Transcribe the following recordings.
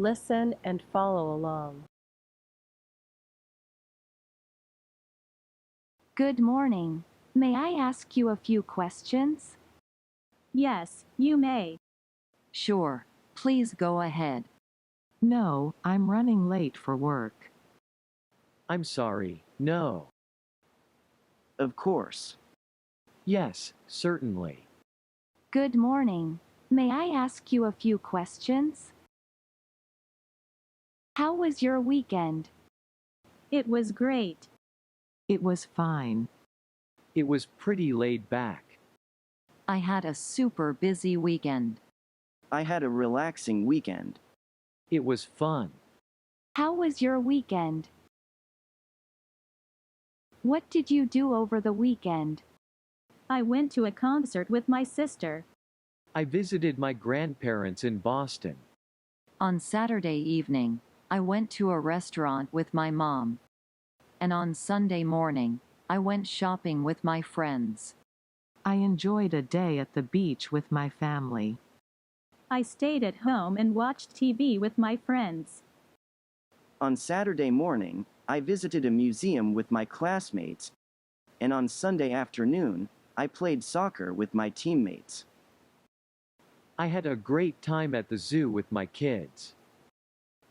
Listen and follow along. Good morning. May I ask you a few questions? Yes, you may. Sure. Please go ahead. No, I'm running late for work. I'm sorry, no. Of course. Yes, certainly. Good morning. May I ask you a few questions? How was your weekend? It was great. It was fine. It was pretty laid back. I had a super busy weekend. I had a relaxing weekend. It was fun. How was your weekend? What did you do over the weekend? I went to a concert with my sister. I visited my grandparents in Boston. On Saturday evening, I went to a restaurant with my mom. And on Sunday morning, I went shopping with my friends. I enjoyed a day at the beach with my family. I stayed at home and watched TV with my friends. On Saturday morning, I visited a museum with my classmates. And on Sunday afternoon, I played soccer with my teammates. I had a great time at the zoo with my kids.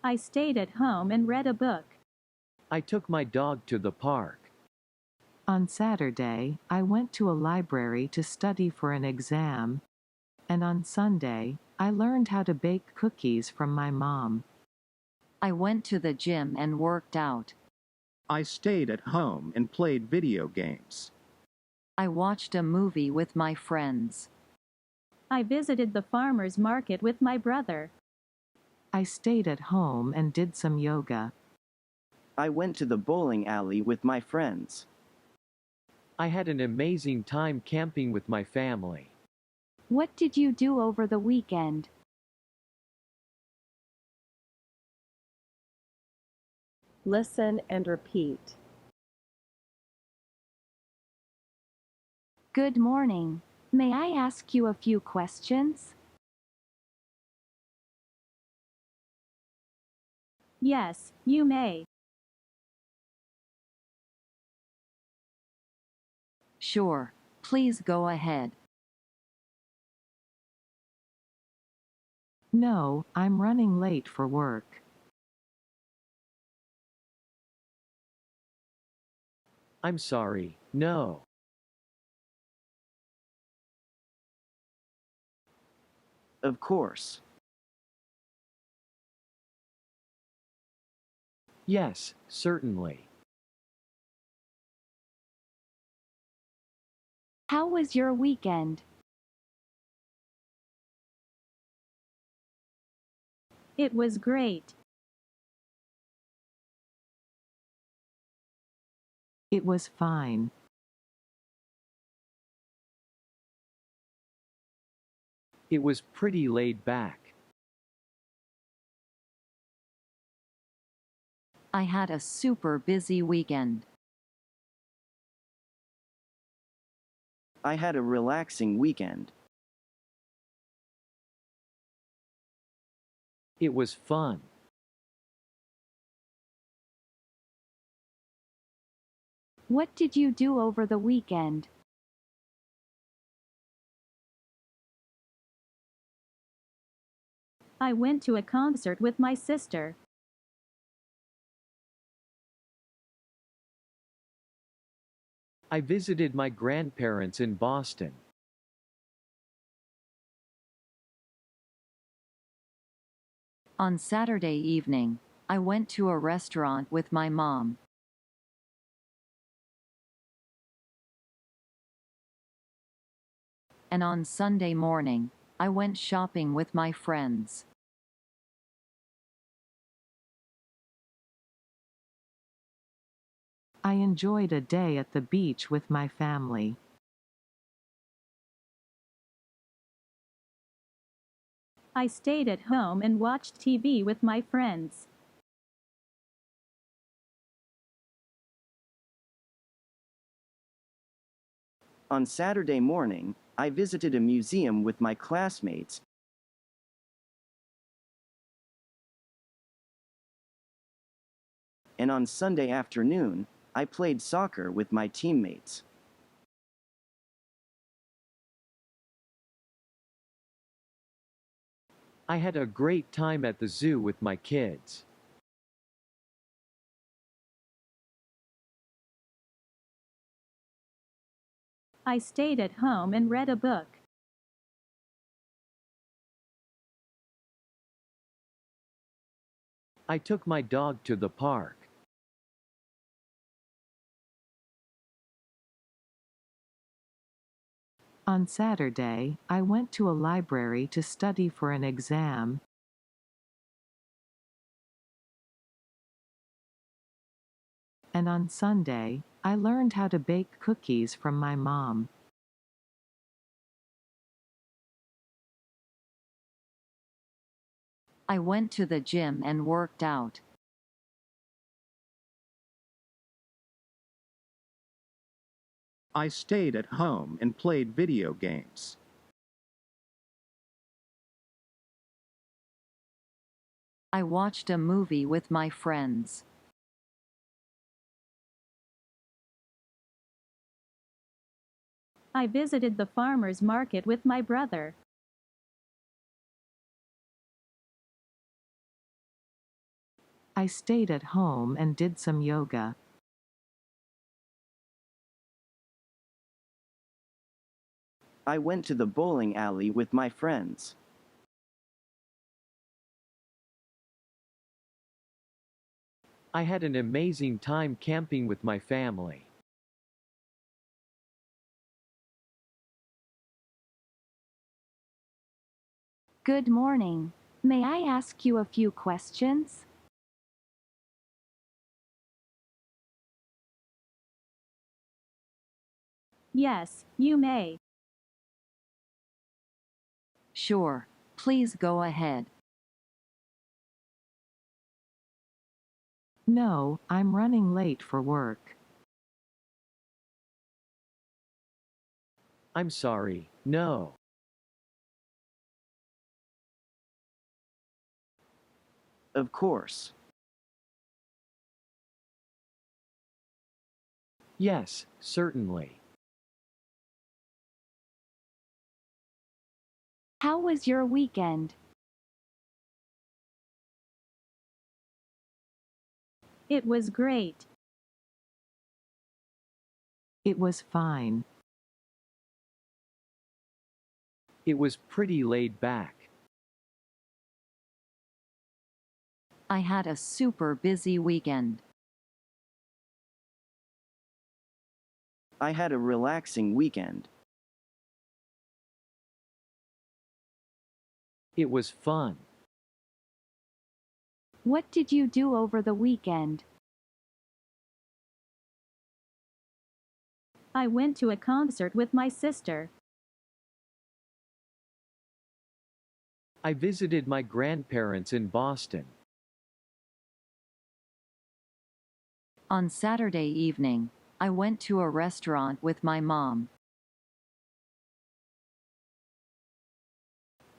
I stayed at home and read a book. I took my dog to the park. On Saturday, I went to a library to study for an exam. And on Sunday, I learned how to bake cookies from my mom. I went to the gym and worked out. I stayed at home and played video games. I watched a movie with my friends. I visited the farmer's market with my brother. I stayed at home and did some yoga. I went to the bowling alley with my friends. I had an amazing time camping with my family. What did you do over the weekend? Listen and repeat. Good morning. May I ask you a few questions? Yes, you may. Sure. Please go ahead. No, I'm running late for work. I'm sorry, no. Of course. Yes, certainly. How was your weekend? It was great. It was fine. It was pretty laid back. I had a super busy weekend. I had a relaxing weekend. It was fun. What did you do over the weekend? I went to a concert with my sister. I visited my grandparents in Boston. On Saturday evening, I went to a restaurant with my mom. And on Sunday morning, I went shopping with my friends. I enjoyed a day at the beach with my family. I stayed at home and watched TV with my friends. On Saturday morning, I visited a museum with my classmates. And on Sunday afternoon, I played soccer with my teammates. I had a great time at the zoo with my kids. I stayed at home and read a book. I took my dog to the park. On Saturday, I went to a library to study for an exam. And on Sunday, I learned how to bake cookies from my mom. I went to the gym and worked out. I stayed at home and played video games. I watched a movie with my friends. I visited the farmer's market with my brother. I stayed at home and did some yoga. I went to the bowling alley with my friends. I had an amazing time camping with my family. Good morning. May I ask you a few questions? Yes, you may. Sure. Please go ahead. No, I'm running late for work. I'm sorry, no. Of course. Yes, certainly. How was your weekend? It was great. It was fine. It was pretty laid back. I had a super busy weekend. I had a relaxing weekend. It was fun. What did you do over the weekend? I went to a concert with my sister. I visited my grandparents in Boston. On Saturday evening, I went to a restaurant with my mom.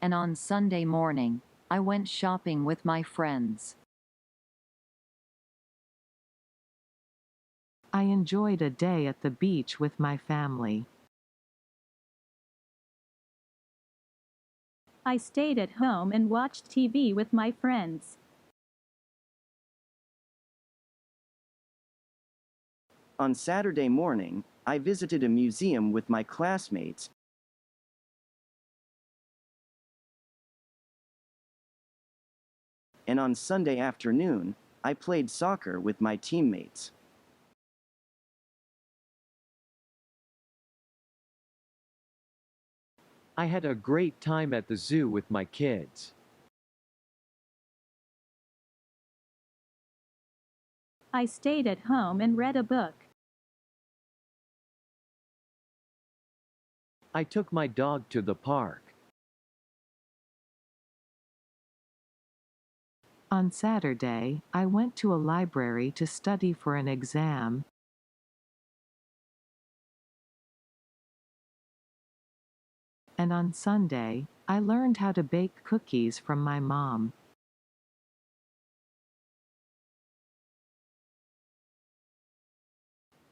And on Sunday morning, I went shopping with my friends. I enjoyed a day at the beach with my family. I stayed at home and watched TV with my friends. On Saturday morning, I visited a museum with my classmates. And on Sunday afternoon, I played soccer with my teammates. I had a great time at the zoo with my kids. I stayed at home and read a book. I took my dog to the park. On Saturday, I went to a library to study for an exam. And on Sunday, I learned how to bake cookies from my mom.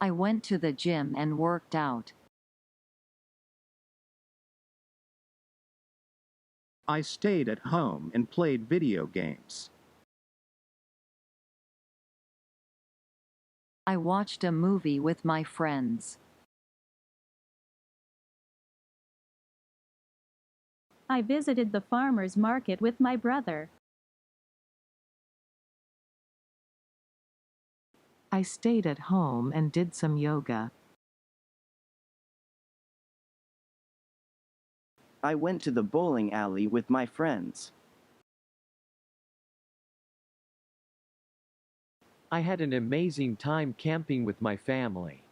I went to the gym and worked out. I stayed at home and played video games. I watched a movie with my friends. I visited the farmer's market with my brother. I stayed at home and did some yoga. I went to the bowling alley with my friends. I had an amazing time camping with my family.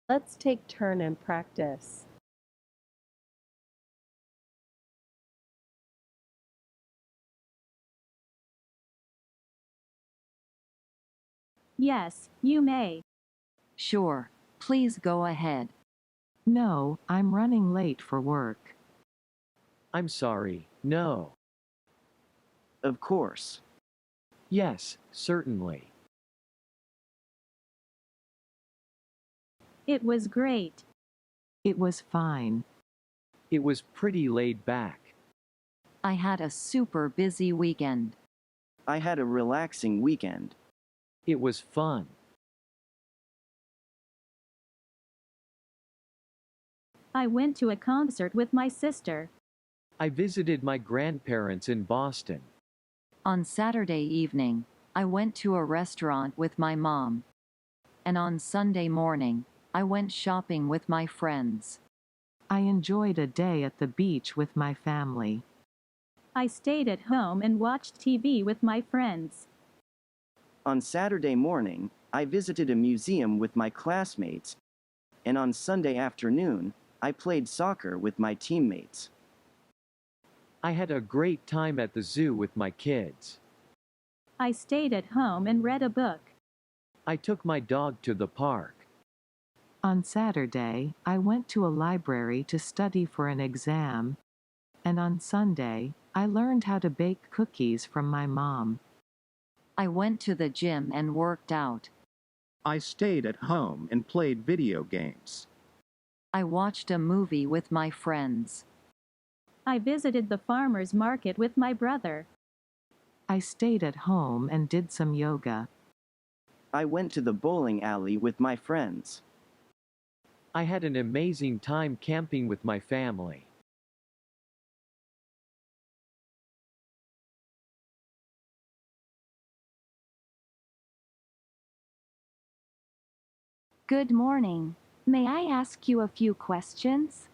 Let's take turn and practice. Yes, you may. Sure, please go ahead. No, I'm running late for work. I'm sorry, no. Of course. Yes, certainly. It was great. It was fine. It was pretty laid back. I had a super busy weekend. I had a relaxing weekend. It was fun. I went to a concert with my sister. I visited my grandparents in Boston. On Saturday evening, I went to a restaurant with my mom. And on Sunday morning, I went shopping with my friends. I enjoyed a day at the beach with my family. I stayed at home and watched TV with my friends. On Saturday morning, I visited a museum with my classmates. And on Sunday afternoon, I played soccer with my teammates. I had a great time at the zoo with my kids. I stayed at home and read a book. I took my dog to the park. On Saturday, I went to a library to study for an exam. And on Sunday, I learned how to bake cookies from my mom. I went to the gym and worked out. I stayed at home and played video games. I watched a movie with my friends. I visited the farmer's market with my brother. I stayed at home and did some yoga. I went to the bowling alley with my friends. I had an amazing time camping with my family. Good morning. May I ask you a few questions?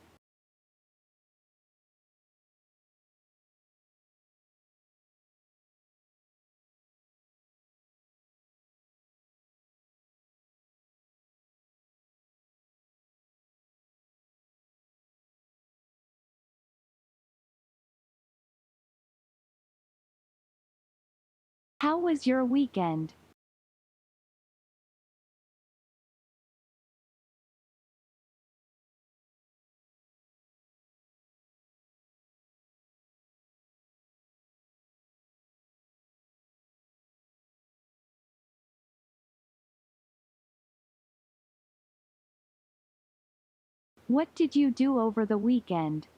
How was your weekend? What did you do over the weekend?